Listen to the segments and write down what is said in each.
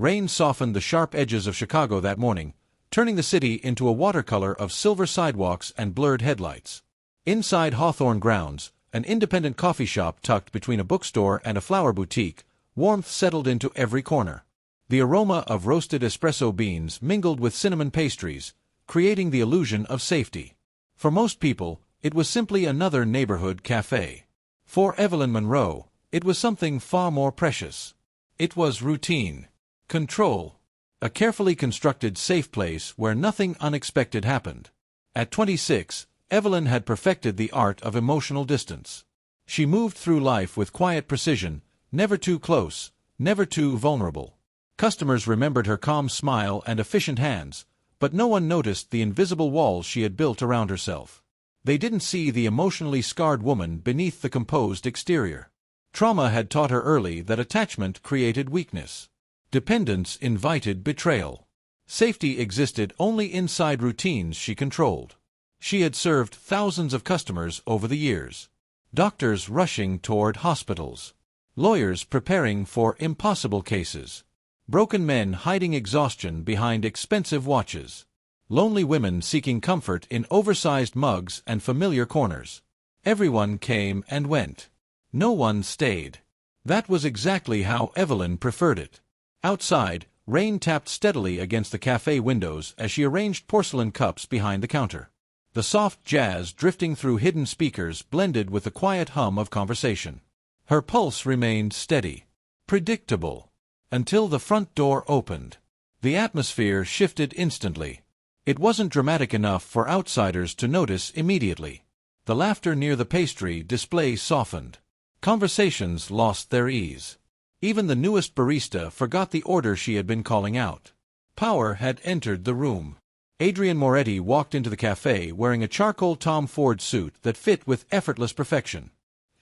Rain softened the sharp edges of Chicago that morning, turning the city into a watercolor of silver sidewalks and blurred headlights. Inside Hawthorne grounds, an independent coffee shop tucked between a bookstore and a flower boutique, warmth settled into every corner. The aroma of roasted espresso beans mingled with cinnamon pastries, creating the illusion of safety. For most people, it was simply another neighborhood cafe. For Evelyn Monroe, it was something far more precious. It was routine. Control. A carefully constructed safe place where nothing unexpected happened. At 26, Evelyn had perfected the art of emotional distance. She moved through life with quiet precision, never too close, never too vulnerable. Customers remembered her calm smile and efficient hands, but no one noticed the invisible walls she had built around herself. They didn't see the emotionally scarred woman beneath the composed exterior. Trauma had taught her early that attachment created weakness. Dependence invited betrayal. Safety existed only inside routines she controlled. She had served thousands of customers over the years. Doctors rushing toward hospitals. Lawyers preparing for impossible cases. Broken men hiding exhaustion behind expensive watches. Lonely women seeking comfort in oversized mugs and familiar corners. Everyone came and went. No one stayed. That was exactly how Evelyn preferred it. Outside, rain tapped steadily against the cafe windows as she arranged porcelain cups behind the counter. The soft jazz drifting through hidden speakers blended with the quiet hum of conversation. Her pulse remained steady, predictable, until the front door opened. The atmosphere shifted instantly. It wasn't dramatic enough for outsiders to notice immediately. The laughter near the pastry display softened. Conversations lost their ease. Even the newest barista forgot the order she had been calling out. Power had entered the room. Adrian Moretti walked into the cafe wearing a charcoal Tom Ford suit that fit with effortless perfection.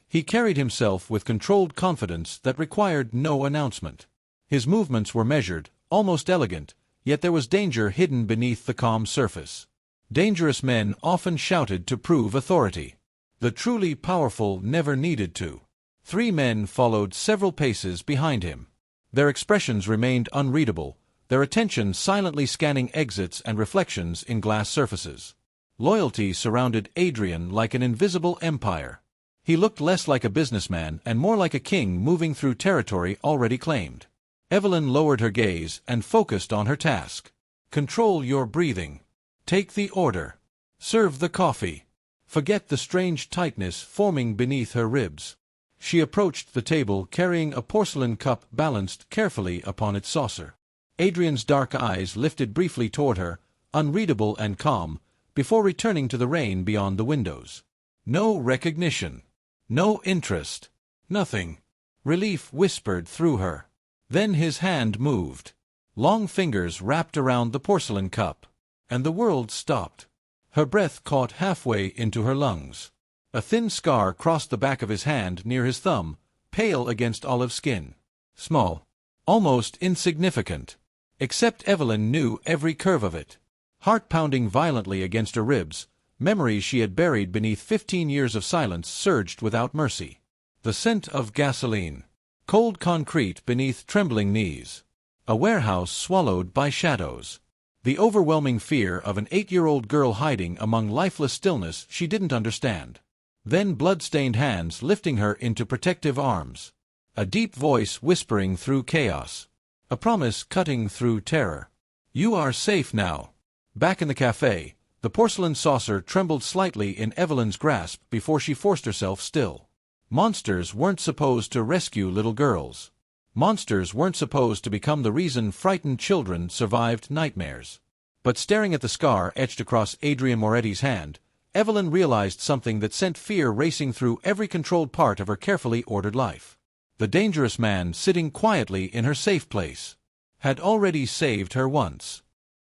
He carried himself with controlled confidence that required no announcement. His movements were measured, almost elegant, yet there was danger hidden beneath the calm surface. Dangerous men often shouted to prove authority. The truly powerful never needed to. 3 men followed several paces behind him. Their expressions remained unreadable, their attention silently scanning exits and reflections in glass surfaces. Loyalty surrounded Adrian like an invisible empire. He looked less like a businessman and more like a king moving through territory already claimed. Evelyn lowered her gaze and focused on her task. Control your breathing. Take the order. Serve the coffee. Forget the strange tightness forming beneath her ribs. She approached the table carrying a porcelain cup balanced carefully upon its saucer. Adrian's dark eyes lifted briefly toward her, unreadable and calm, before returning to the rain beyond the windows. No recognition. No interest. Nothing. Relief whispered through her. Then his hand moved. Long fingers wrapped around the porcelain cup. And the world stopped. Her breath caught halfway into her lungs. A thin scar crossed the back of his hand near his thumb, pale against olive skin. Small. Almost insignificant. Except Evelyn knew every curve of it. Heart pounding violently against her ribs, memories she had buried beneath 15 years of silence surged without mercy. The scent of gasoline. Cold concrete beneath trembling knees. A warehouse swallowed by shadows. The overwhelming fear of an 8-year-old girl hiding among lifeless stillness she didn't understand. Then blood-stained hands lifting her into protective arms. A deep voice whispering through chaos. A promise cutting through terror. You are safe now. Back in the cafe, the porcelain saucer trembled slightly in Evelyn's grasp before she forced herself still. Monsters weren't supposed to rescue little girls. Monsters weren't supposed to become the reason frightened children survived nightmares. But staring at the scar etched across Adrian Moretti's hand, Evelyn realized something that sent fear racing through every controlled part of her carefully ordered life. The dangerous man sitting quietly in her safe place had already saved her once.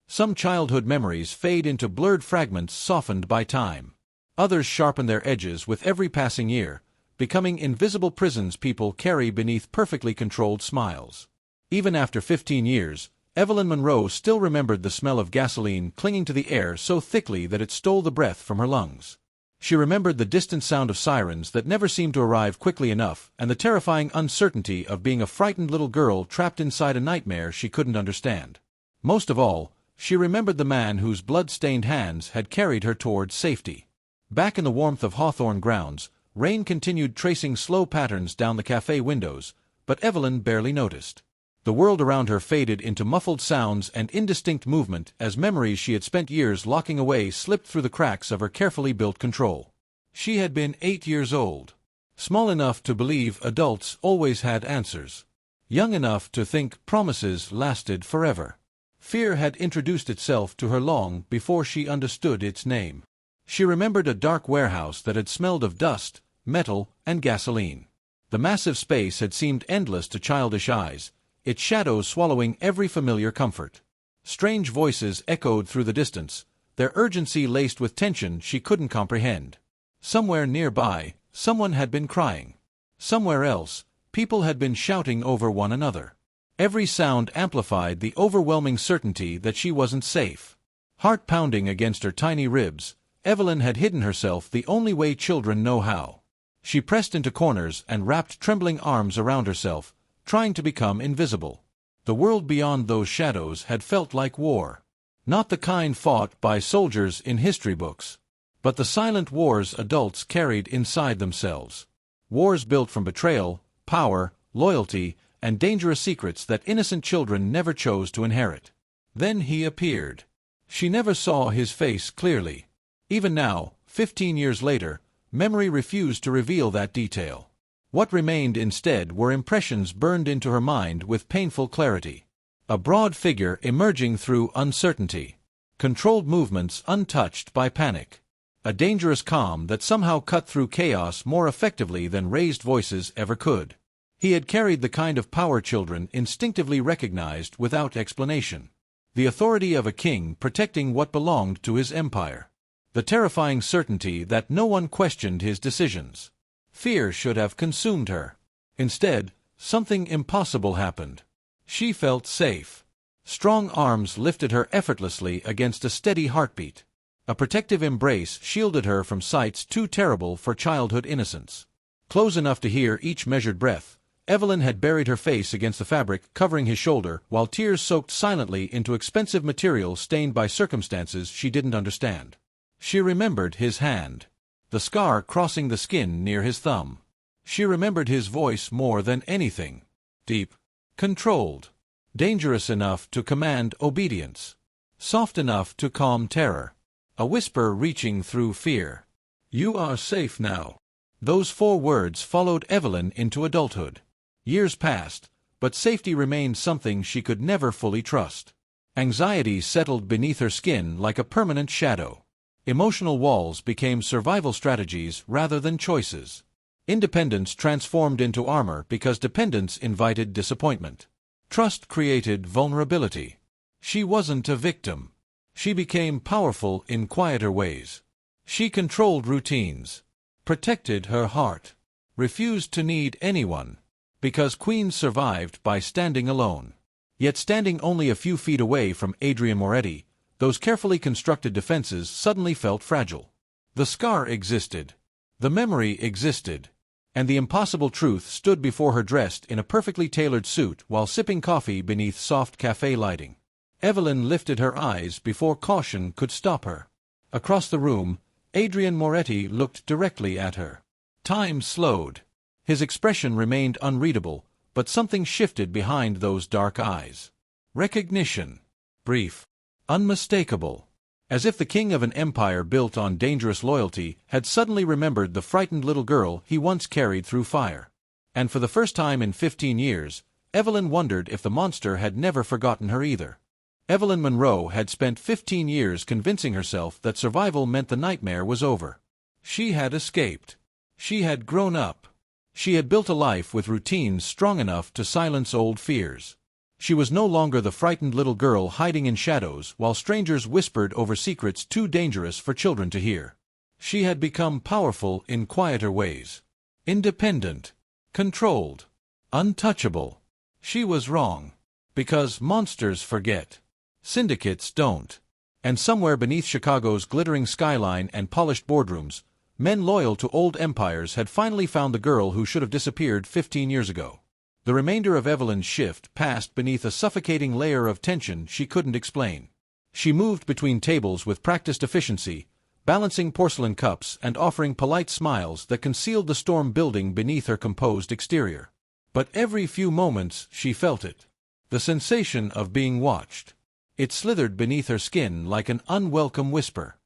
Some childhood memories fade into blurred fragments softened by time. Others sharpen their edges with every passing year, becoming invisible prisons people carry beneath perfectly controlled smiles. Even after 15 years, Evelyn Monroe still remembered the smell of gasoline clinging to the air so thickly that it stole the breath from her lungs. She remembered the distant sound of sirens that never seemed to arrive quickly enough, and the terrifying uncertainty of being a frightened little girl trapped inside a nightmare she couldn't understand. Most of all, she remembered the man whose blood-stained hands had carried her towards safety. Back in the warmth of Hawthorne grounds, rain continued tracing slow patterns down the cafe windows, but Evelyn barely noticed. The world around her faded into muffled sounds and indistinct movement as memories she had spent years locking away slipped through the cracks of her carefully built control. She had been 8 years old. Small enough to believe adults always had answers. Young enough to think promises lasted forever. Fear had introduced itself to her long before she understood its name. She remembered a dark warehouse that had smelled of dust, metal, and gasoline. The massive space had seemed endless to childish eyes, its shadows swallowing every familiar comfort. Strange voices echoed through the distance, their urgency laced with tension she couldn't comprehend. Somewhere nearby, someone had been crying. Somewhere else, people had been shouting over one another. Every sound amplified the overwhelming certainty that she wasn't safe. Heart pounding against her tiny ribs, Evelyn had hidden herself the only way children know how. She pressed into corners and wrapped trembling arms around herself, trying to become invisible. The world beyond those shadows had felt like war. Not the kind fought by soldiers in history books, but the silent wars adults carried inside themselves. Wars built from betrayal, power, loyalty, and dangerous secrets that innocent children never chose to inherit. Then he appeared. She never saw his face clearly. Even now, 15 years later, memory refused to reveal that detail. What remained instead were impressions burned into her mind with painful clarity. A broad figure emerging through uncertainty. Controlled movements untouched by panic. A dangerous calm that somehow cut through chaos more effectively than raised voices ever could. He had carried the kind of power children instinctively recognized without explanation. The authority of a king protecting what belonged to his empire. The terrifying certainty that no one questioned his decisions. Fear should have consumed her. Instead, something impossible happened. She felt safe. Strong arms lifted her effortlessly against a steady heartbeat. A protective embrace shielded her from sights too terrible for childhood innocence. Close enough to hear each measured breath, Evelyn had buried her face against the fabric covering his shoulder while tears soaked silently into expensive material stained by circumstances she didn't understand. She remembered his hand. The scar crossing the skin near his thumb. She remembered his voice more than anything. Deep. Controlled. Dangerous enough to command obedience. Soft enough to calm terror. A whisper reaching through fear. "You are safe now." Those 4 words followed Evelyn into adulthood. Years passed, but safety remained something she could never fully trust. Anxiety settled beneath her skin like a permanent shadow. Emotional walls became survival strategies rather than choices. Independence transformed into armor because dependence invited disappointment. Trust created vulnerability. She wasn't a victim. She became powerful in quieter ways. She controlled routines, protected her heart, refused to need anyone, because queens survived by standing alone. Yet standing only a few feet away from Adrian Moretti, those carefully constructed defenses suddenly felt fragile. The scar existed. The memory existed. And the impossible truth stood before her dressed in a perfectly tailored suit while sipping coffee beneath soft cafe lighting. Evelyn lifted her eyes before caution could stop her. Across the room, Adrian Moretti looked directly at her. Time slowed. His expression remained unreadable, but something shifted behind those dark eyes. Recognition. Brief. Unmistakable. As if the king of an empire built on dangerous loyalty had suddenly remembered the frightened little girl he once carried through fire. And for the first time in 15 years, Evelyn wondered if the monster had never forgotten her either. Evelyn Monroe had spent 15 years convincing herself that survival meant the nightmare was over. She had escaped. She had grown up. She had built a life with routines strong enough to silence old fears. She was no longer the frightened little girl hiding in shadows while strangers whispered over secrets too dangerous for children to hear. She had become powerful in quieter ways. Independent. Controlled. Untouchable. She was wrong. Because monsters forget. Syndicates don't. And somewhere beneath Chicago's glittering skyline and polished boardrooms, Men loyal to old empires had finally found the girl who should have disappeared 15 years ago. The remainder of Evelyn's shift passed beneath a suffocating layer of tension she couldn't explain. She moved between tables with practiced efficiency, balancing porcelain cups and offering polite smiles that concealed the storm building beneath her composed exterior. But every few moments she felt it. The sensation of being watched. It slithered beneath her skin like an unwelcome whisper.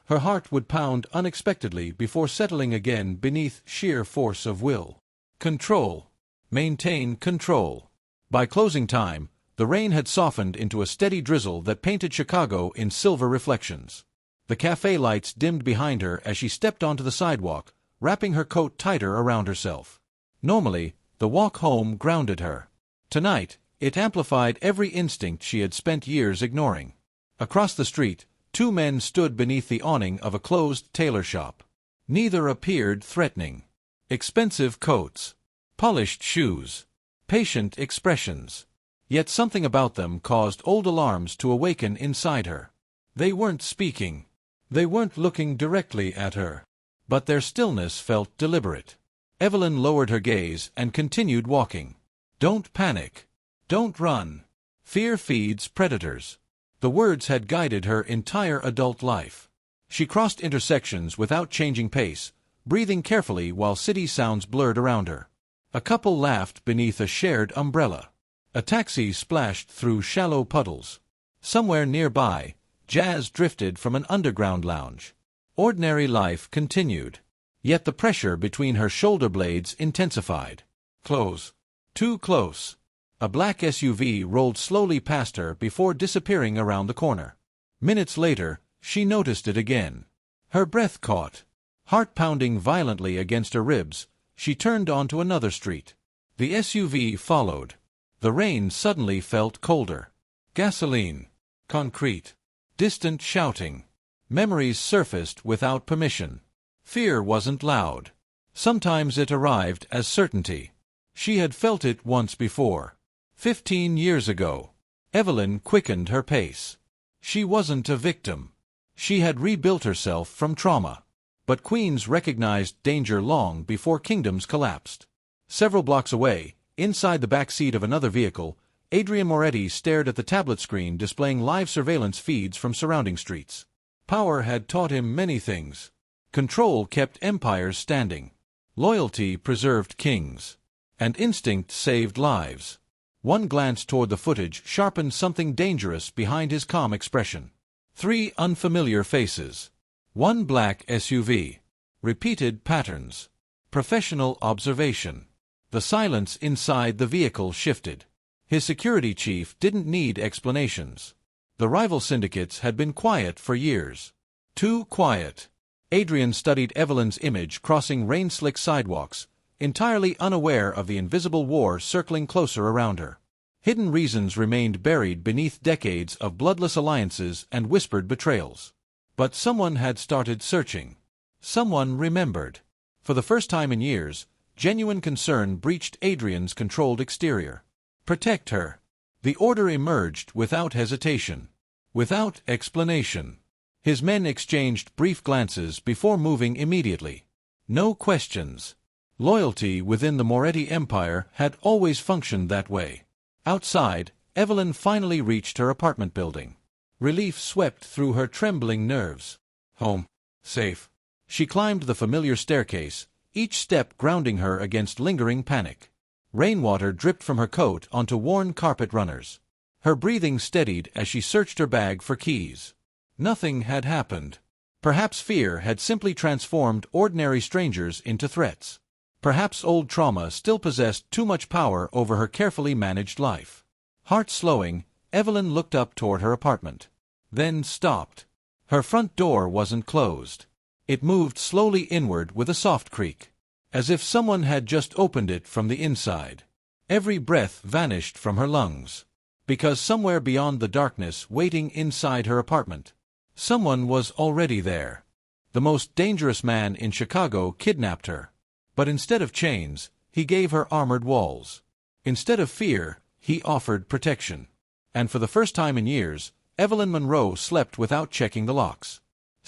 Her heart would pound unexpectedly before settling again beneath sheer force of will. Control. Maintain control. By closing time, the rain had softened into a steady drizzle that painted Chicago in silver reflections. The cafe lights dimmed behind her as she stepped onto the sidewalk, wrapping her coat tighter around herself. Normally, the walk home grounded her. Tonight, it amplified every instinct she had spent years ignoring. Across the street, two men stood beneath the awning of a closed tailor shop. Neither appeared threatening. Expensive coats, polished shoes, patient expressions. Yet something about them caused old alarms to awaken inside her. They weren't speaking. They weren't looking directly at her. But their stillness felt deliberate. Evelyn lowered her gaze and continued walking. Don't panic. Don't run. Fear feeds predators. The words had guided her entire adult life. She crossed intersections without changing pace, breathing carefully while city sounds blurred around her. A couple laughed beneath a shared umbrella. A taxi splashed through shallow puddles. Somewhere nearby, jazz drifted from an underground lounge. Ordinary life continued. Yet the pressure between her shoulder blades intensified. Close. Too close. A black SUV rolled slowly past her before disappearing around the corner. Minutes later, she noticed it again. Her breath caught. Heart pounding violently against her ribs, she turned onto another street. The SUV followed. The rain suddenly felt colder. Gasoline. Concrete. Distant shouting. Memories surfaced without permission. Fear wasn't loud. Sometimes it arrived as certainty. She had felt it once before. 15 years ago. Evelyn quickened her pace. She wasn't a victim. She had rebuilt herself from trauma. But queens recognized danger long before kingdoms collapsed. Several blocks away, inside the back seat of another vehicle, Adrian Moretti stared at the tablet screen displaying live surveillance feeds from surrounding streets. Power had taught him many things. Control kept empires standing. Loyalty preserved kings. And instinct saved lives. One glance toward the footage sharpened something dangerous behind his calm expression. 3 unfamiliar faces. One black SUV. Repeated patterns. Professional observation. The silence inside the vehicle shifted. His security chief didn't need explanations. The rival syndicates had been quiet for years. Too quiet. Adrian studied Evelyn's image crossing rain-slick sidewalks, entirely unaware of the invisible war circling closer around her. Hidden reasons remained buried beneath decades of bloodless alliances and whispered betrayals. But someone had started searching. Someone remembered. For the first time in years, genuine concern breached Adrian's controlled exterior. Protect her. The order emerged without hesitation. Without explanation. His men exchanged brief glances before moving immediately. No questions. Loyalty within the Moretti Empire had always functioned that way. Outside, Evelyn finally reached her apartment building. Relief swept through her trembling nerves. Home. Safe. She climbed the familiar staircase, each step grounding her against lingering panic. Rainwater dripped from her coat onto worn carpet runners. Her breathing steadied as she searched her bag for keys. Nothing had happened. Perhaps fear had simply transformed ordinary strangers into threats. Perhaps old trauma still possessed too much power over her carefully managed life. Heart slowing, Evelyn looked up toward her apartment. Then stopped. Her front door wasn't closed. It moved slowly inward with a soft creak, as if someone had just opened it from the inside. Every breath vanished from her lungs. Because somewhere beyond the darkness waiting inside her apartment, someone was already there. The most dangerous man in Chicago kidnapped her. But instead of chains, he gave her armored walls. Instead of fear, he offered protection. And for the first time in years, Evelyn Monroe slept without checking the locks.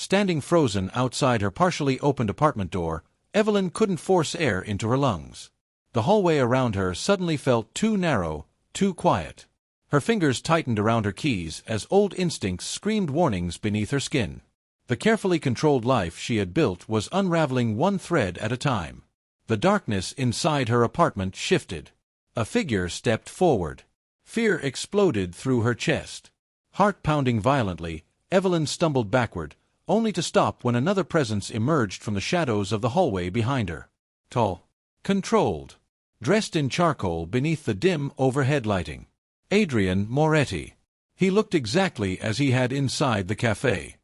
Standing frozen outside her partially opened apartment door, Evelyn couldn't force air into her lungs. The hallway around her suddenly felt too narrow, too quiet. Her fingers tightened around her keys as old instincts screamed warnings beneath her skin. The carefully controlled life she had built was unraveling one thread at a time. The darkness inside her apartment shifted. A figure stepped forward. Fear exploded through her chest. Heart pounding violently, Evelyn stumbled backward, only to stop when another presence emerged from the shadows of the hallway behind her. Tall, controlled, dressed in charcoal beneath the dim overhead lighting. Adrian Moretti. He looked exactly as he had inside the cafe.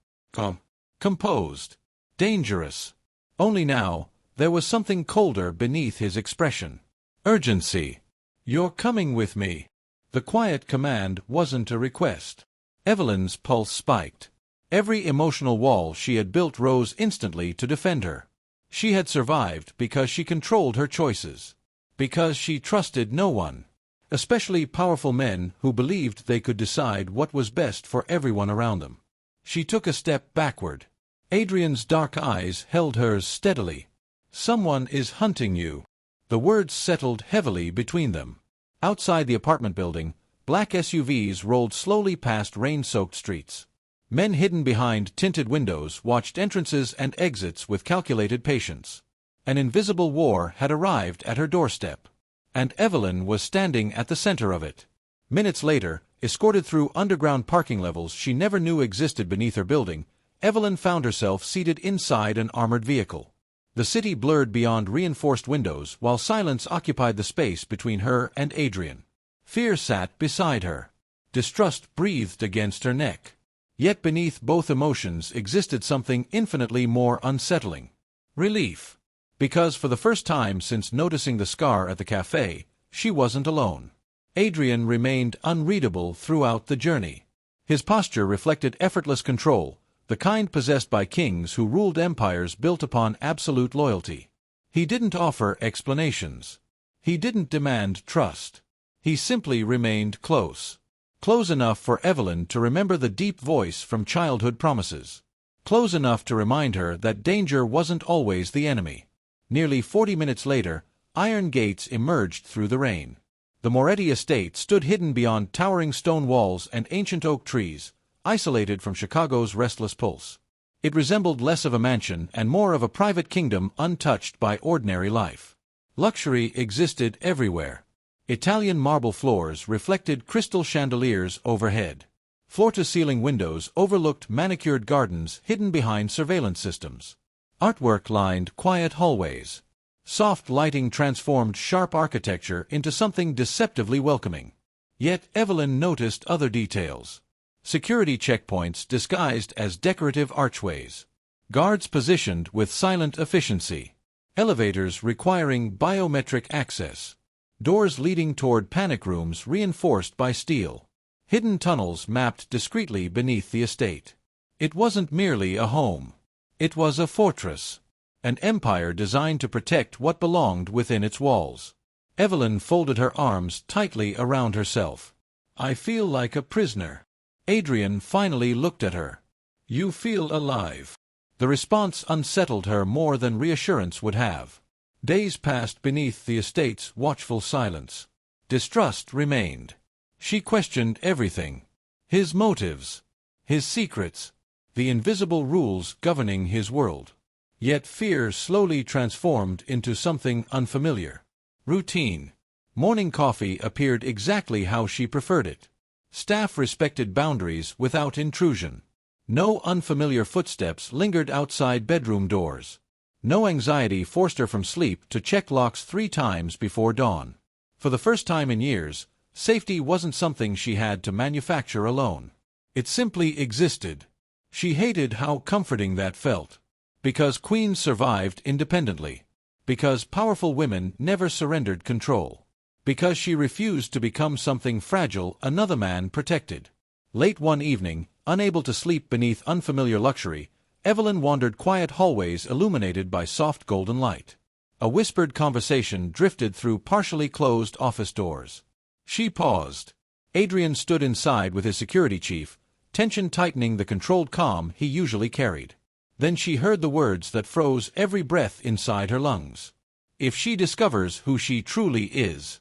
Composed. Dangerous. Only now, there was something colder beneath his expression. Urgency. "You're coming with me." The quiet command wasn't a request. Evelyn's pulse spiked. Every emotional wall she had built rose instantly to defend her. She had survived because she controlled her choices. Because she trusted no one. Especially powerful men who believed they could decide what was best for everyone around them. She took a step backward. Adrian's dark eyes held hers steadily. "Someone is hunting you." The words settled heavily between them. Outside the apartment building, black SUVs rolled slowly past rain-soaked streets. Men hidden behind tinted windows watched entrances and exits with calculated patience. An invisible war had arrived at her doorstep. And Evelyn was standing at the center of it. Minutes later, escorted through underground parking levels she never knew existed beneath her building, Evelyn found herself seated inside an armored vehicle. The city blurred beyond reinforced windows while silence occupied the space between her and Adrian. Fear sat beside her. Distrust breathed against her neck. Yet beneath both emotions existed something infinitely more unsettling. Relief. Because for the first time since noticing the scar at the cafe, she wasn't alone. Adrian remained unreadable throughout the journey. His posture reflected effortless control, the kind possessed by kings who ruled empires built upon absolute loyalty. He didn't offer explanations. He didn't demand trust. He simply remained close. Close enough for Evelyn to remember the deep voice from childhood promises. Close enough to remind her that danger wasn't always the enemy. Nearly 40 minutes later, iron gates emerged through the rain. The Moretti estate stood hidden beyond towering stone walls and ancient oak trees, isolated from Chicago's restless pulse. It resembled less of a mansion and more of a private kingdom untouched by ordinary life. Luxury existed everywhere. Italian marble floors reflected crystal chandeliers overhead. Floor-to-ceiling windows overlooked manicured gardens hidden behind surveillance systems. Artwork lined quiet hallways. Soft lighting transformed sharp architecture into something deceptively welcoming. Yet Evelyn noticed other details. Security checkpoints disguised as decorative archways. Guards positioned with silent efficiency. Elevators requiring biometric access. Doors leading toward panic rooms reinforced by steel. Hidden tunnels mapped discreetly beneath the estate. It wasn't merely a home. It was a fortress. An empire designed to protect what belonged within its walls. Evelyn folded her arms tightly around herself. "I feel like a prisoner." Adrian finally looked at her. "You feel alive." The response unsettled her more than reassurance would have. Days passed beneath the estate's watchful silence. Distrust remained. She questioned everything. His motives. His secrets. The invisible rules governing his world. Yet fear slowly transformed into something unfamiliar. Routine. Morning coffee appeared exactly how she preferred it. Staff respected boundaries without intrusion. No unfamiliar footsteps lingered outside bedroom doors. No anxiety forced her from sleep to check locks 3 times before dawn. For the first time in years, safety wasn't something she had to manufacture alone. It simply existed. She hated how comforting that felt. Because queens survived independently. Because powerful women never surrendered control. Because she refused to become something fragile another man protected. Late one evening, unable to sleep beneath unfamiliar luxury, Evelyn wandered quiet hallways illuminated by soft golden light. A whispered conversation drifted through partially closed office doors. She paused. Adrian stood inside with his security chief, tension tightening the controlled calm he usually carried. Then she heard the words that froze every breath inside her lungs. If she discovers who she truly is.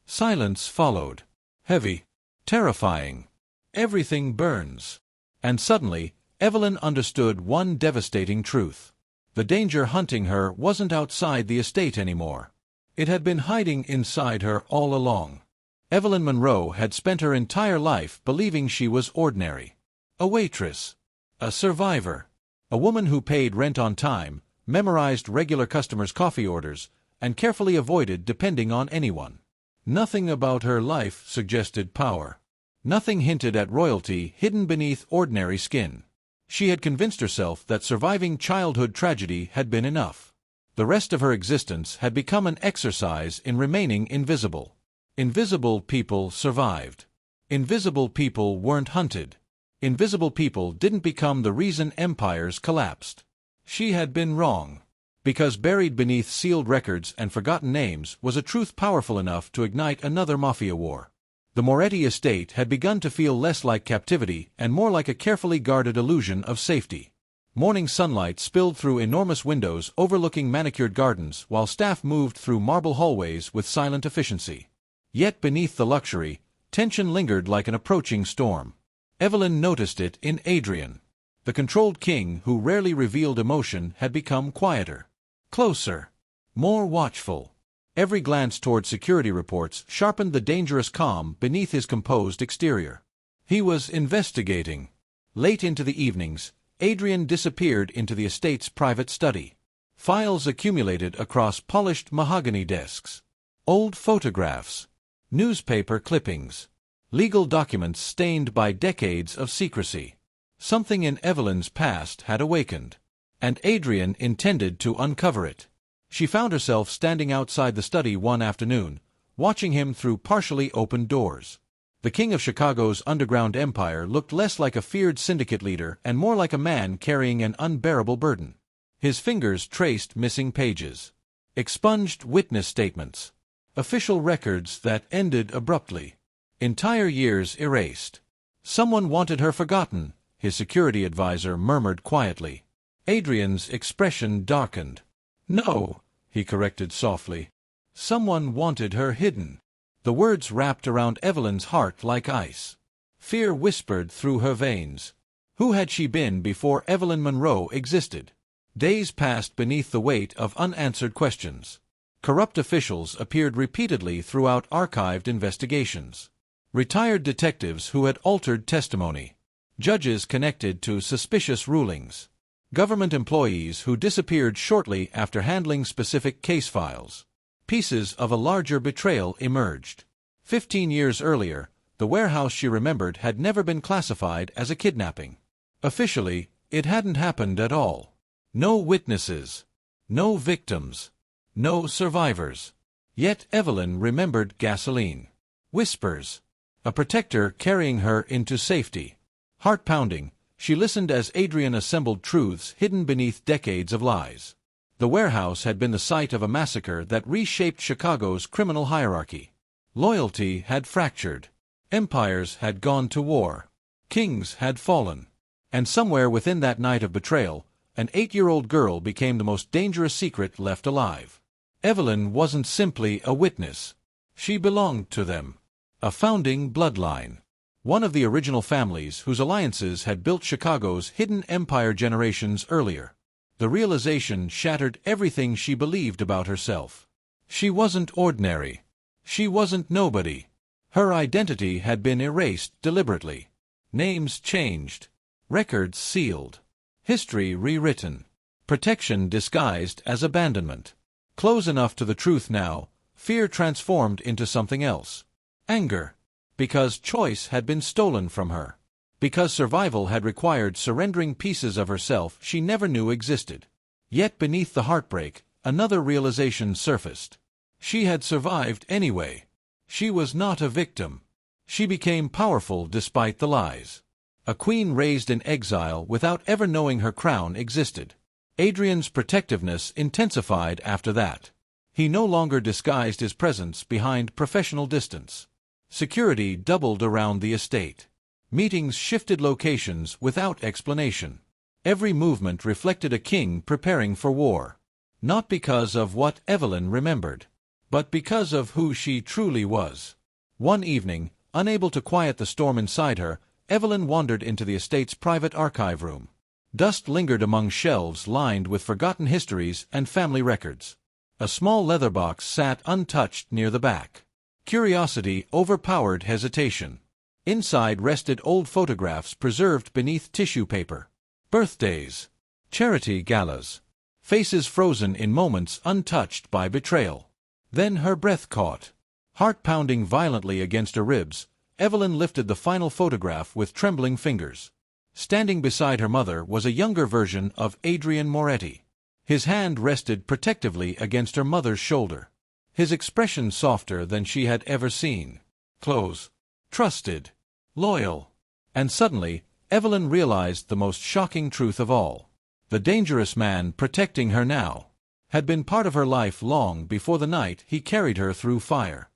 Silence followed. Heavy. Terrifying. Everything burns. And suddenly, Evelyn understood one devastating truth. The danger hunting her wasn't outside the estate anymore. It had been hiding inside her all along. Evelyn Monroe had spent her entire life believing she was ordinary. A waitress. A survivor. A woman who paid rent on time, memorized regular customers' coffee orders, and carefully avoided depending on anyone. Nothing about her life suggested power. Nothing hinted at royalty hidden beneath ordinary skin. She had convinced herself that surviving childhood tragedy had been enough. The rest of her existence had become an exercise in remaining invisible. Invisible people survived. Invisible people weren't hunted. Invisible people didn't become the reason empires collapsed. She had been wrong. Because buried beneath sealed records and forgotten names was a truth powerful enough to ignite another Mafia war. The Moretti estate had begun to feel less like captivity and more like a carefully guarded illusion of safety. Morning sunlight spilled through enormous windows overlooking manicured gardens while staff moved through marble hallways with silent efficiency. Yet beneath the luxury, tension lingered like an approaching storm. Evelyn noticed it in Adrian. The controlled king who rarely revealed emotion had become quieter. Closer. More watchful. Every glance toward security reports sharpened the dangerous calm beneath his composed exterior. He was investigating. Late into the evenings, Adrian disappeared into the estate's private study. Files accumulated across polished mahogany desks. Old photographs. Newspaper clippings. Legal documents stained by decades of secrecy. Something in Evelyn's past had awakened. And Adrian intended to uncover it. She found herself standing outside the study one afternoon, watching him through partially opened doors. The king of Chicago's underground empire looked less like a feared syndicate leader and more like a man carrying an unbearable burden. His fingers traced missing pages. Expunged witness statements. Official records that ended abruptly. Entire years erased. Someone wanted her forgotten, his security advisor murmured quietly. Adrian's expression darkened. No, he corrected softly. Someone wanted her hidden. The words wrapped around Evelyn's heart like ice. Fear whispered through her veins. Who had she been before Evelyn Monroe existed? Days passed beneath the weight of unanswered questions. Corrupt officials appeared repeatedly throughout archived investigations. Retired detectives who had altered testimony. Judges connected to suspicious rulings. Government employees who disappeared shortly after handling specific case files. Pieces of a larger betrayal emerged. 15 years earlier, the warehouse she remembered had never been classified as a kidnapping. Officially, it hadn't happened at all. No witnesses. No victims. No survivors. Yet Evelyn remembered gasoline. Whispers. A protector carrying her into safety. Heart pounding, she listened as Adrian assembled truths hidden beneath decades of lies. The warehouse had been the site of a massacre that reshaped Chicago's criminal hierarchy. Loyalty had fractured. Empires had gone to war. Kings had fallen. And somewhere within that night of betrayal, an 8-year-old girl became the most dangerous secret left alive. Evelyn wasn't simply a witness. She belonged to them. A founding bloodline. One of the original families whose alliances had built Chicago's hidden empire generations earlier. The realization shattered everything she believed about herself. She wasn't ordinary. She wasn't nobody. Her identity had been erased deliberately. Names changed. Records sealed. History rewritten. Protection disguised as abandonment. Close enough to the truth now, fear transformed into something else. Anger. Because choice had been stolen from her. Because survival had required surrendering pieces of herself she never knew existed. Yet beneath the heartbreak, another realization surfaced. She had survived anyway. She was not a victim. She became powerful despite the lies. A queen raised in exile without ever knowing her crown existed. Adrian's protectiveness intensified after that. He no longer disguised his presence behind professional distance. Security doubled around the estate. Meetings shifted locations without explanation. Every movement reflected a king preparing for war. Not because of what Evelyn remembered, but because of who she truly was. One evening, unable to quiet the storm inside her, Evelyn wandered into the estate's private archive room. Dust lingered among shelves lined with forgotten histories and family records. A small leather box sat untouched near the back. Curiosity overpowered hesitation. Inside rested old photographs preserved beneath tissue paper. Birthdays. Charity galas. Faces frozen in moments untouched by betrayal. Then her breath caught. Heart pounding violently against her ribs, Evelyn lifted the final photograph with trembling fingers. Standing beside her mother was a younger version of Adrian Moretti. His hand rested protectively against her mother's shoulder. His expression softer than she had ever seen. Close. Trusted. Loyal. And suddenly, Evelyn realized the most shocking truth of all. The dangerous man protecting her now had been part of her life long before the night he carried her through fire.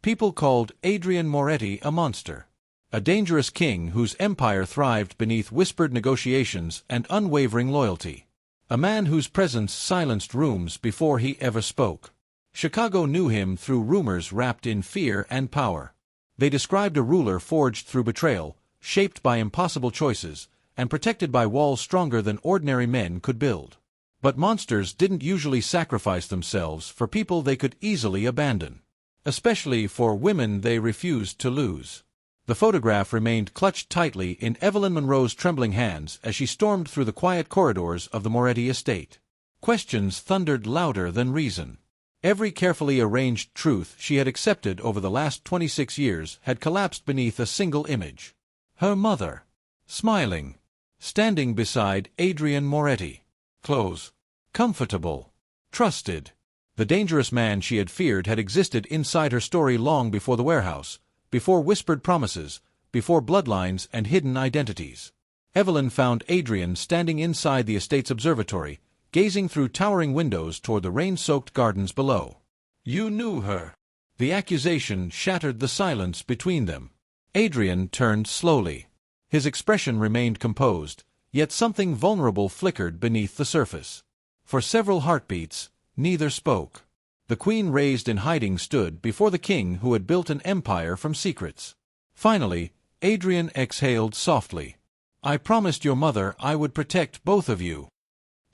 People called Adrian Moretti a monster. A dangerous king whose empire thrived beneath whispered negotiations and unwavering loyalty. A man whose presence silenced rooms before he ever spoke. Chicago knew him through rumors wrapped in fear and power. They described a ruler forged through betrayal, shaped by impossible choices, and protected by walls stronger than ordinary men could build. But monsters didn't usually sacrifice themselves for people they could easily abandon. Especially for women they refused to lose. The photograph remained clutched tightly in Evelyn Monroe's trembling hands as she stormed through the quiet corridors of the Moretti estate. Questions thundered louder than reason. Every carefully arranged truth she had accepted over the last 26 years had collapsed beneath a single image. Her mother. Smiling. Standing beside Adrian Moretti. Close. Comfortable. Trusted. The dangerous man she had feared had existed inside her story long before the warehouse, before whispered promises, before bloodlines and hidden identities. Evelyn found Adrian standing inside the estate's observatory, gazing through towering windows toward the rain-soaked gardens below. You knew her. The accusation shattered the silence between them. Adrian turned slowly. His expression remained composed, yet something vulnerable flickered beneath the surface. For several heartbeats, neither spoke. The queen raised in hiding stood before the king who had built an empire from secrets. Finally, Adrian exhaled softly. I promised your mother I would protect both of you.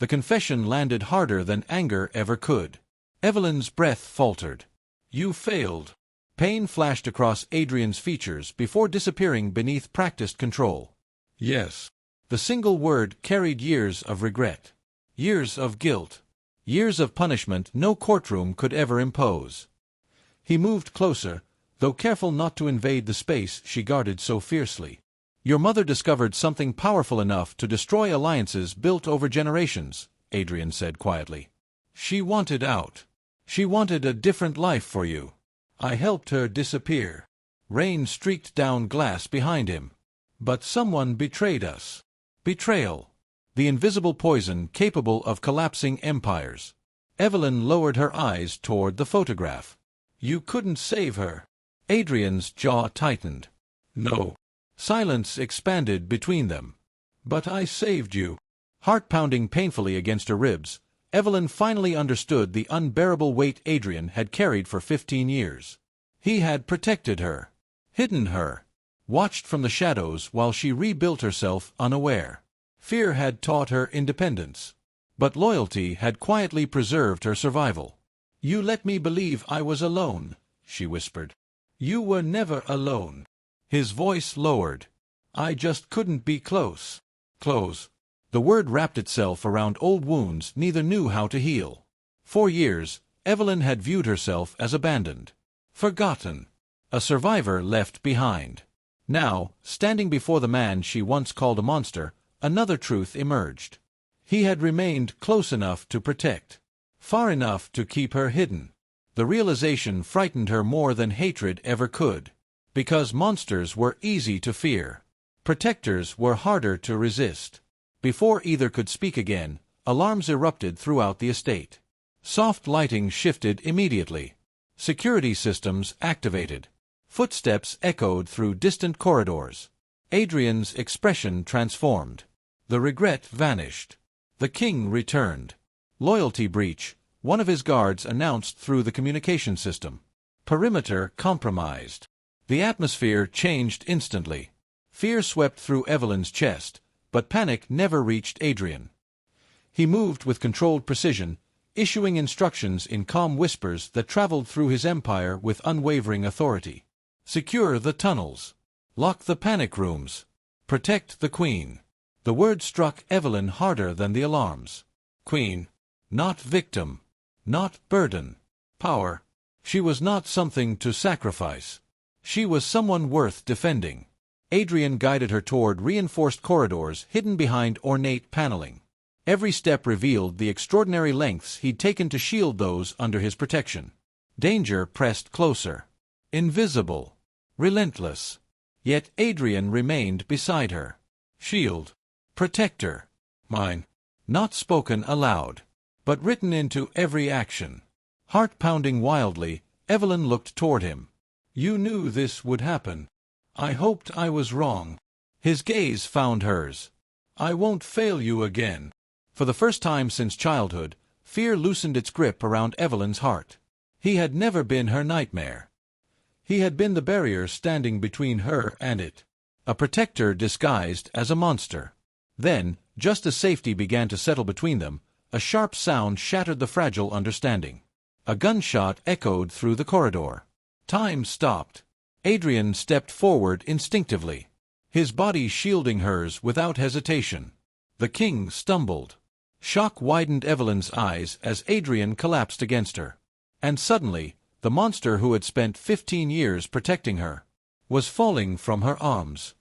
The confession landed harder than anger ever could. Evelyn's breath faltered. You failed. Pain flashed across Adrian's features before disappearing beneath practiced control. Yes. The single word carried years of regret. Years of guilt. Years of punishment no courtroom could ever impose. He moved closer, though careful not to invade the space she guarded so fiercely. Your mother discovered something powerful enough to destroy alliances built over generations, Adrian said quietly. She wanted out. She wanted a different life for you. I helped her disappear. Rain streaked down glass behind him. But someone betrayed us. Betrayal. The invisible poison capable of collapsing empires. Evelyn lowered her eyes toward the photograph. You couldn't save her. Adrian's jaw tightened. No. Silence expanded between them. But I saved you. Heart pounding painfully against her ribs, Evelyn finally understood the unbearable weight Adrian had carried for 15 years. He had protected her. Hidden her. Watched from the shadows while she rebuilt herself unaware. Fear had taught her independence. But loyalty had quietly preserved her survival. You let me believe I was alone, she whispered. You were never alone. His voice lowered. I just couldn't be close. Close. The word wrapped itself around old wounds neither knew how to heal. For years, Evelyn had viewed herself as abandoned. Forgotten. A survivor left behind. Now, standing before the man she once called a monster, another truth emerged. He had remained close enough to protect. Far enough to keep her hidden. The realization frightened her more than hatred ever could. Because monsters were easy to fear. Protectors were harder to resist. Before either could speak again, alarms erupted throughout the estate. Soft lighting shifted immediately. Security systems activated. Footsteps echoed through distant corridors. Adrian's expression transformed. The regret vanished. The king returned. Loyalty breach, one of his guards announced through the communication system. Perimeter compromised. The atmosphere changed instantly. Fear swept through Evelyn's chest, but panic never reached Adrian. He moved with controlled precision, issuing instructions in calm whispers that traveled through his empire with unwavering authority. Secure the tunnels. Lock the panic rooms. Protect the queen. The word struck Evelyn harder than the alarms. Queen. Not victim. Not burden. Power. She was not something to sacrifice. She was someone worth defending. Adrian guided her toward reinforced corridors hidden behind ornate paneling. Every step revealed the extraordinary lengths he'd taken to shield those under his protection. Danger pressed closer. Invisible. Relentless. Yet Adrian remained beside her. Shield. Protector. Mine. Not spoken aloud, but written into every action. Heart pounding wildly, Evelyn looked toward him. You knew this would happen. I hoped I was wrong. His gaze found hers. I won't fail you again. For the first time since childhood, fear loosened its grip around Evelyn's heart. He had never been her nightmare. He had been the barrier standing between her and it. A protector disguised as a monster. Then, just as safety began to settle between them, a sharp sound shattered the fragile understanding. A gunshot echoed through the corridor. Time stopped. Adrian stepped forward instinctively, his body shielding hers without hesitation. The king stumbled. Shock widened Evelyn's eyes as Adrian collapsed against her. And suddenly, the monster who had spent 15 years protecting her was falling from her arms.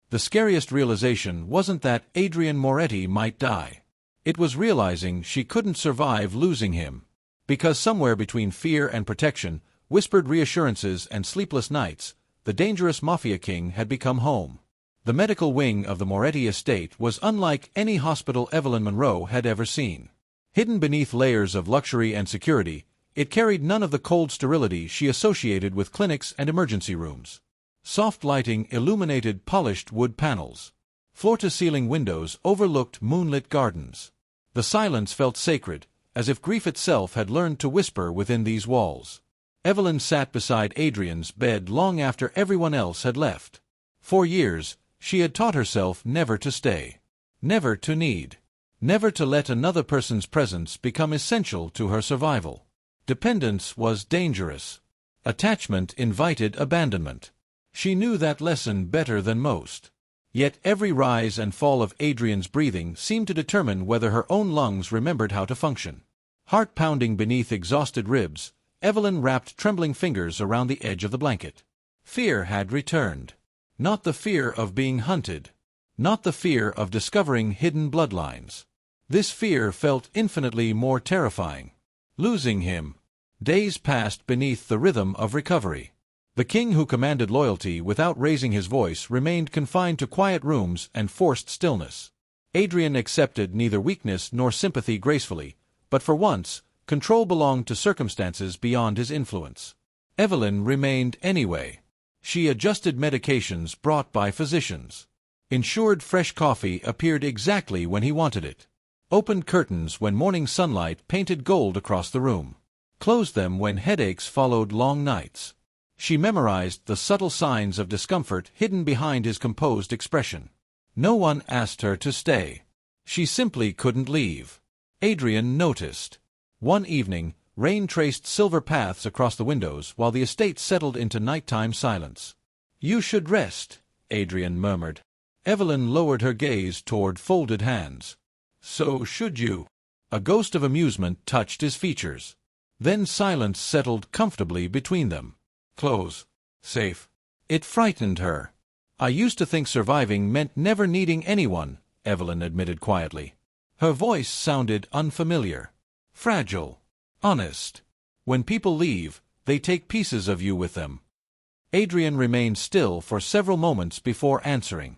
The scariest realization wasn't that Adrian Moretti might die. It was realizing she couldn't survive losing him. Because somewhere between fear and protection, whispered reassurances and sleepless nights, the dangerous Mafia king had become home. The medical wing of the Moretti estate was unlike any hospital Evelyn Monroe had ever seen. Hidden beneath layers of luxury and security, it carried none of the cold sterility she associated with clinics and emergency rooms. Soft lighting illuminated polished wood panels. Floor-to-ceiling windows overlooked moonlit gardens. The silence felt sacred, as if grief itself had learned to whisper within these walls. Evelyn sat beside Adrian's bed long after everyone else had left. For years, she had taught herself never to stay, never to need, never to let another person's presence become essential to her survival. Dependence was dangerous. Attachment invited abandonment. She knew that lesson better than most. Yet every rise and fall of Adrian's breathing seemed to determine whether her own lungs remembered how to function. Heart pounding beneath exhausted ribs, Evelyn wrapped trembling fingers around the edge of the blanket. Fear had returned. Not the fear of being hunted. Not the fear of discovering hidden bloodlines. This fear felt infinitely more terrifying. Losing him. Days passed beneath the rhythm of recovery. The king who commanded loyalty without raising his voice remained confined to quiet rooms and forced stillness. Adrian accepted neither weakness nor sympathy gracefully, but for once, control belonged to circumstances beyond his influence. Evelyn remained anyway. She adjusted medications brought by physicians. Ensured fresh coffee appeared exactly when he wanted it. Opened curtains when morning sunlight painted gold across the room. Closed them when headaches followed long nights. She memorized the subtle signs of discomfort hidden behind his composed expression. No one asked her to stay. She simply couldn't leave. Adrian noticed. One evening, rain traced silver paths across the windows while the estate settled into nighttime silence. You should rest, Adrian murmured. Evelyn lowered her gaze toward folded hands. So should you. A ghost of amusement touched his features. Then silence settled comfortably between them. Close. Safe. It frightened her. I used to think surviving meant never needing anyone, Evelyn admitted quietly. Her voice sounded unfamiliar. Fragile. Honest. When people leave, they take pieces of you with them. Adrian remained still for several moments before answering.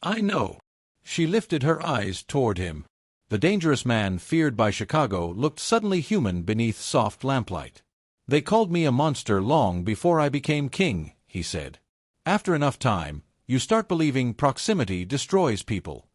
I know. She lifted her eyes toward him. The dangerous man feared by Chicago looked suddenly human beneath soft lamplight. They called me a monster long before I became king, he said. After enough time, you start believing proximity destroys people.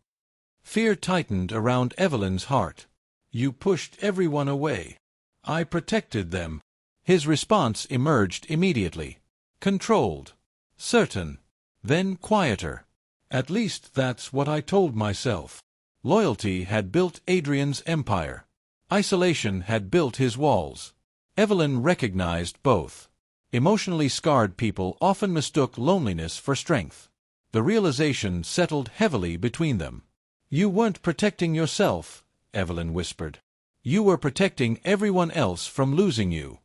Fear tightened around Evelyn's heart. You pushed everyone away. I protected them. His response emerged immediately. Controlled. Certain. Then quieter. At least that's what I told myself. Loyalty had built Adrian's empire. Isolation had built his walls. Evelyn recognized both. Emotionally scarred people often mistook loneliness for strength. The realization settled heavily between them. You weren't protecting yourself, Evelyn whispered. You were protecting everyone else from losing you.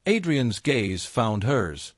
Adrian's gaze found hers.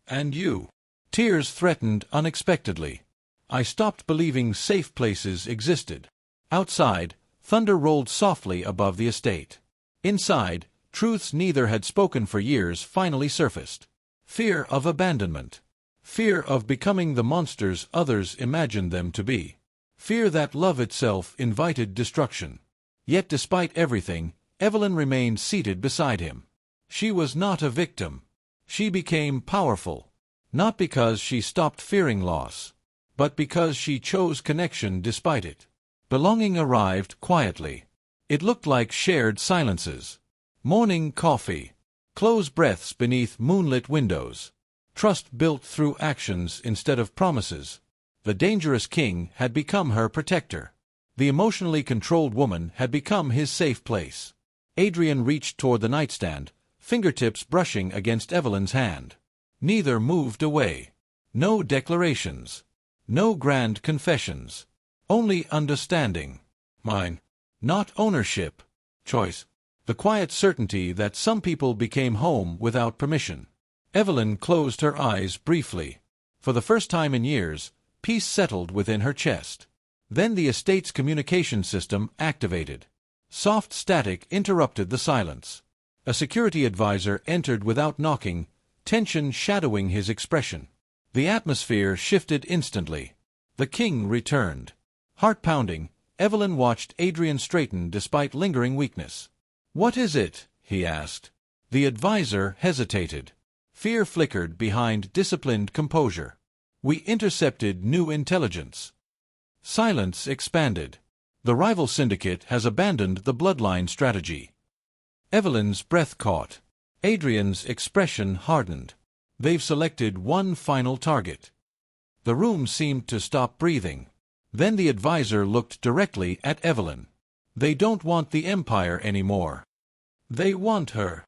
And you. Tears threatened unexpectedly. I stopped believing safe places existed. Outside, thunder rolled softly above the estate. Inside, truths neither had spoken for years finally surfaced. Fear of abandonment. Fear of becoming the monsters others imagined them to be. Fear that love itself invited destruction. Yet despite everything, Evelyn remained seated beside him. She was not a victim. She became powerful. Not because she stopped fearing loss, but because she chose connection despite it. Belonging arrived quietly. It looked like shared silences. Morning coffee. Close breaths beneath moonlit windows. Trust built through actions instead of promises. The dangerous king had become her protector. The emotionally controlled woman had become his safe place. Adrian reached toward the nightstand, fingertips brushing against Evelyn's hand. Neither moved away. No declarations. No grand confessions. Only understanding. Mine. Not ownership. Choice. The quiet certainty that some people became home without permission. Evelyn closed her eyes briefly. For the first time in years, peace settled within her chest. Then the estate's communication system activated. Soft static interrupted the silence. A security advisor entered without knocking, tension shadowing his expression. The atmosphere shifted instantly. The king returned. Heart-pounding, Evelyn watched Adrian straighten despite lingering weakness. "What is it?" he asked. The advisor hesitated. Fear flickered behind disciplined composure. "We intercepted new intelligence." Silence expanded. The rival syndicate has abandoned the bloodline strategy. Evelyn's breath caught. Adrian's expression hardened. They've selected one final target. The room seemed to stop breathing. Then the advisor looked directly at Evelyn. They don't want the empire anymore. They want her.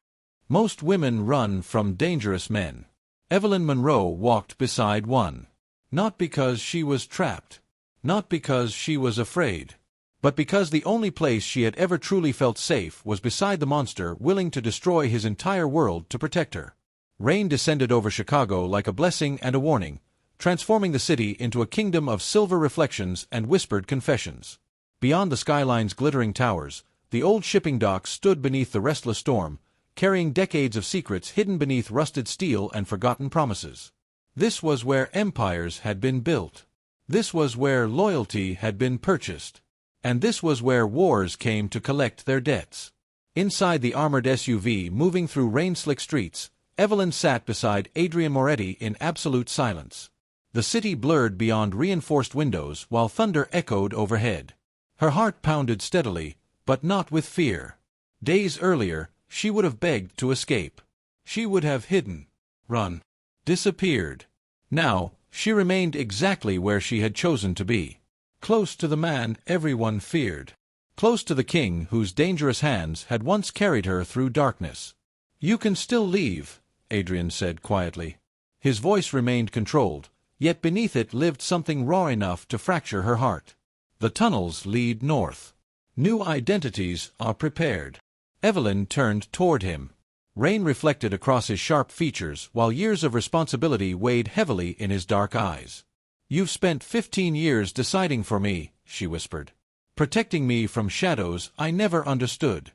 Most women run from dangerous men. Evelyn Monroe walked beside one. Not because she was trapped. Not because she was afraid. But because the only place she had ever truly felt safe was beside the monster willing to destroy his entire world to protect her. Rain descended over Chicago like a blessing and a warning, transforming the city into a kingdom of silver reflections and whispered confessions. Beyond the skyline's glittering towers, the old shipping docks stood beneath the restless storm, carrying decades of secrets hidden beneath rusted steel and forgotten promises. This was where empires had been built. This was where loyalty had been purchased. And this was where wars came to collect their debts. Inside the armored SUV moving through rain-slick streets, Evelyn sat beside Adrian Moretti in absolute silence. The city blurred beyond reinforced windows while thunder echoed overhead. Her heart pounded steadily, but not with fear. Days earlier, she would have begged to escape. She would have hidden, run, disappeared. Now, she remained exactly where she had chosen to be. Close to the man everyone feared. Close to the king whose dangerous hands had once carried her through darkness. "You can still leave," Adrian said quietly. His voice remained controlled, yet beneath it lived something raw enough to fracture her heart. "The tunnels lead north. New identities are prepared." Evelyn turned toward him. Rain reflected across his sharp features while years of responsibility weighed heavily in his dark eyes. "You've spent 15 years deciding for me," she whispered. "Protecting me from shadows I never understood."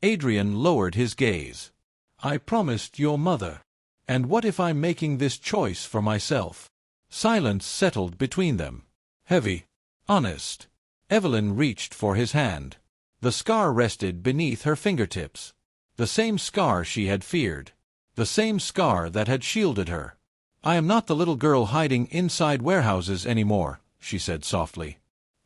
Adrian lowered his gaze. "I promised your mother. And what if I'm making this choice for myself?" Silence settled between them. Heavy. Honest. Evelyn reached for his hand. The scar rested beneath her fingertips. The same scar she had feared. The same scar that had shielded her. "I am not the little girl hiding inside warehouses anymore," she said softly.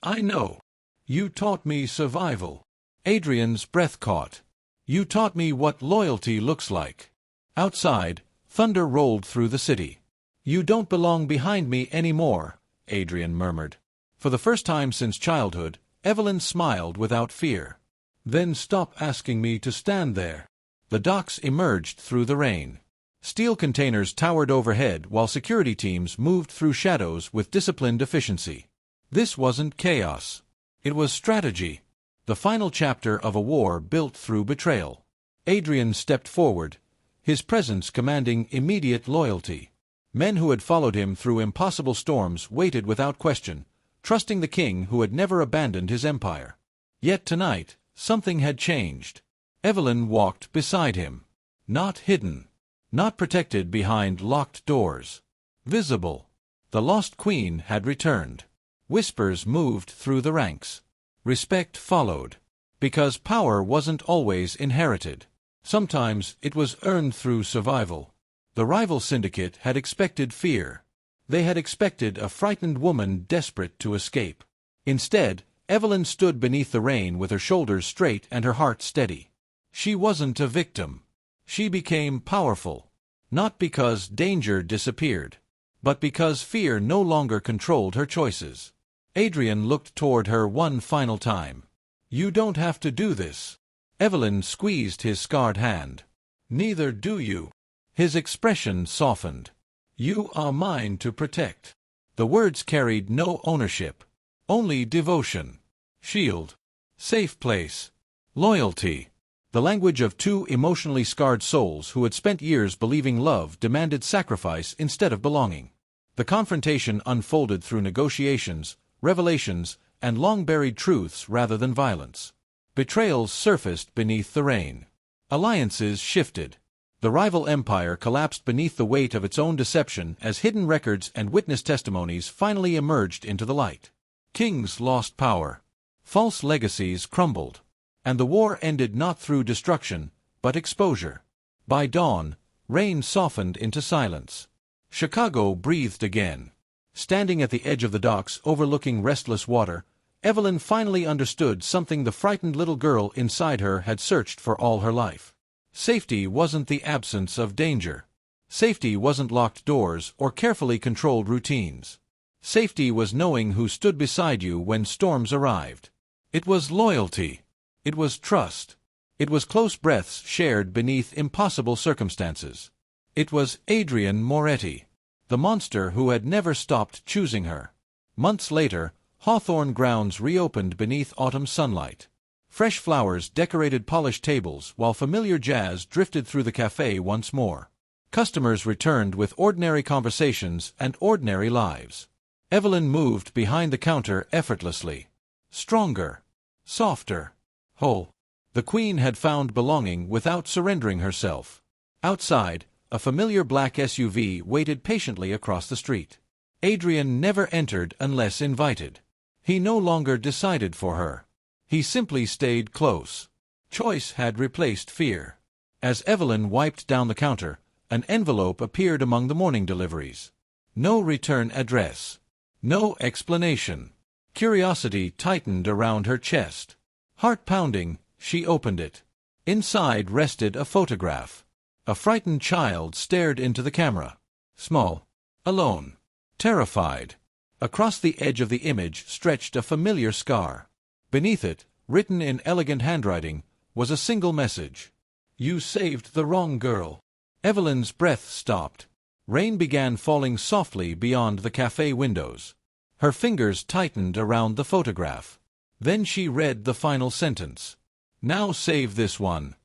"I know." You taught me survival. Adrian's breath caught. You taught me what loyalty looks like. Outside, thunder rolled through the city. You don't belong behind me anymore, Adrian murmured. For the first time since childhood, Evelyn smiled without fear. Then stop asking me to stand there. The docks emerged through the rain. Steel containers towered overhead while security teams moved through shadows with disciplined efficiency. This wasn't chaos. It was strategy. The final chapter of a war built through betrayal. Adrian stepped forward, his presence commanding immediate loyalty. Men who had followed him through impossible storms waited without question, trusting the king who had never abandoned his empire. Yet tonight, something had changed. Evelyn walked beside him. Not hidden. Not protected behind locked doors. Visible. The lost queen had returned. Whispers moved through the ranks. Respect followed. Because power wasn't always inherited. Sometimes it was earned through survival. The rival syndicate had expected fear. They had expected a frightened woman desperate to escape. Instead, Evelyn stood beneath the rain with her shoulders straight and her heart steady. She wasn't a victim. She became powerful. Not because danger disappeared, but because fear no longer controlled her choices. Adrian looked toward her one final time. You don't have to do this. Evelyn squeezed his scarred hand. Neither do you. His expression softened. You are mine to protect. The words carried no ownership. Only devotion. Shield. Safe place. Loyalty. The language of two emotionally scarred souls who had spent years believing love demanded sacrifice instead of belonging. The confrontation unfolded through negotiations, revelations, and long-buried truths rather than violence. Betrayals surfaced beneath the rain. Alliances shifted. The rival empire collapsed beneath the weight of its own deception as hidden records and witness testimonies finally emerged into the light. Kings lost power. False legacies crumbled. And the war ended not through destruction, but exposure. By dawn, rain softened into silence. Chicago breathed again. Standing at the edge of the docks overlooking restless water, Evelyn finally understood something the frightened little girl inside her had searched for all her life. Safety wasn't the absence of danger. Safety wasn't locked doors or carefully controlled routines. Safety was knowing who stood beside you when storms arrived. It was loyalty. It was trust. It was close breaths shared beneath impossible circumstances. It was Adrian Moretti, the monster who had never stopped choosing her. Months later, Hawthorne grounds reopened beneath autumn sunlight. Fresh flowers decorated polished tables while familiar jazz drifted through the cafe once more. Customers returned with ordinary conversations and ordinary lives. Evelyn moved behind the counter effortlessly. Stronger. Softer. Whole. The queen had found belonging without surrendering herself. Outside, a familiar black SUV waited patiently across the street. Adrian never entered unless invited. He no longer decided for her. He simply stayed close. Choice had replaced fear. As Evelyn wiped down the counter, an envelope appeared among the morning deliveries. No return address. No explanation. Curiosity tightened around her chest. Heart pounding, she opened it. Inside rested a photograph. A frightened child stared into the camera. Small. Alone. Terrified. Across the edge of the image stretched a familiar scar. Beneath it, written in elegant handwriting, was a single message. You saved the wrong girl. Evelyn's breath stopped. Rain began falling softly beyond the cafe windows. Her fingers tightened around the photograph. Then she read the final sentence. Now save this one.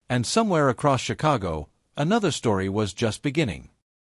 And somewhere across Chicago, another story was just beginning.